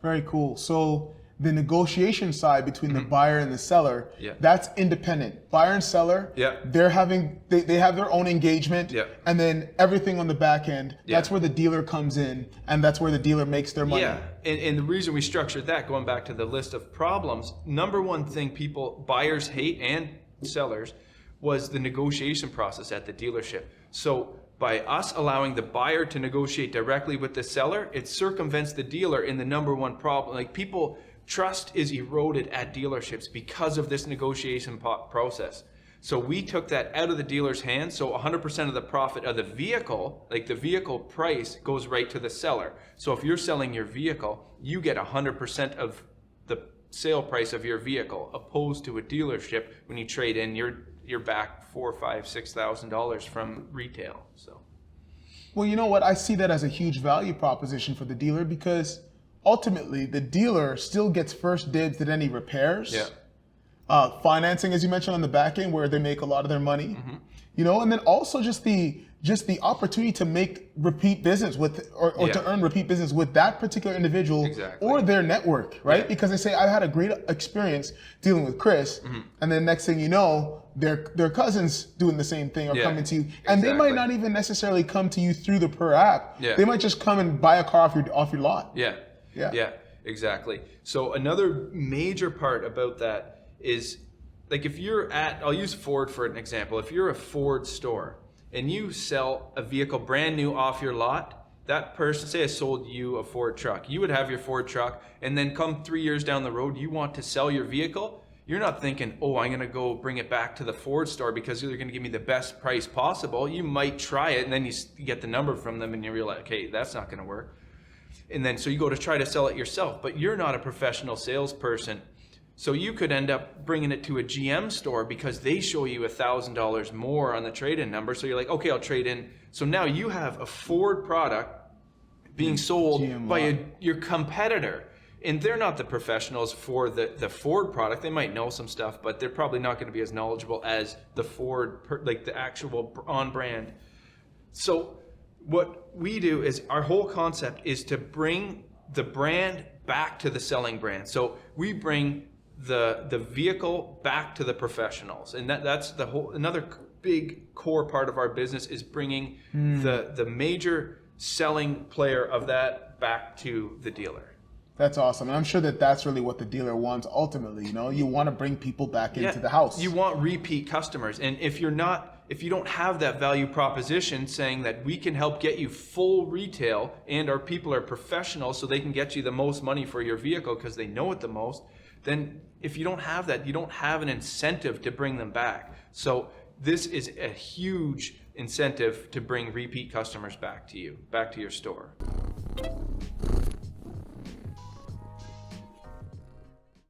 Very cool. So the negotiation side between the buyer and the seller, that's independent. Buyer and seller, they have their own engagement, and then everything on the back end, that's where the dealer comes in, and that's where the dealer makes their money. Yeah, and the reason we structured that, going back to the list of problems, number one thing buyers hate and sellers was the negotiation process at the dealership. So by us allowing the buyer to negotiate directly with the seller, it circumvents the dealer in the number one problem. Like trust is eroded at dealerships because of this negotiation process. So we took that out of the dealer's hands. So 100% of the profit of the vehicle, like the vehicle price, goes right to the seller. So if you're selling your vehicle, you get 100% of the sale price of your vehicle, opposed to a dealership when you trade in, you're back $4,000, $5,000, $6,000 from retail. So, well, you know what? I see that as a huge value proposition for the dealer, because ultimately the dealer still gets first dibs at any repairs. Financing, as you mentioned, on the back end, where they make a lot of their money. You know, and then also just the opportunity to make repeat business with, or to earn repeat business with that particular individual or their network, right? Because they say, I've had a great experience dealing with Chris, and then next thing you know, their cousins doing the same thing or coming to you, and they might not even necessarily come to you through the Per app. They might just come and buy a car off your lot. Yeah, exactly. So another major part about that is, like, if you're I'll use Ford for an example. If you're a Ford store and you sell a vehicle brand new off your lot, that person, say I sold you a Ford truck, you would have your Ford truck, and then come 3 years down the road, you want to sell your vehicle. You're not thinking, oh, I'm going to go bring it back to the Ford store because they're going to give me the best price possible. You might try it, and then you get the number from them and you realize, okay, that's not going to work. And then so you go to try to sell it yourself, but you're not a professional salesperson. So you could end up bringing it to a GM store because they show you $1,000 more on the trade-in number. So you're like, okay, I'll trade in. So now you have a Ford product being sold by your competitor. And they're not the professionals for the Ford product. They might know some stuff, but they're probably not going to be as knowledgeable as the Ford, like the actual on brand. So what we do is, our whole concept is to bring the brand back to the selling brand. So we bring the vehicle back to the professionals, and that's the whole, another big core part of our business is bringing the major selling player of that back to the dealer. That's awesome. And I'm sure that that's really what the dealer wants ultimately. You know, you want to bring people back into the house. You want repeat customers. And if you don't have that value proposition saying that we can help get you full retail and our people are professionals so they can get you the most money for your vehicle because they know it the most, then if you don't have that, you don't have an incentive to bring them back. So this is a huge incentive to bring repeat customers back to you, back to your store.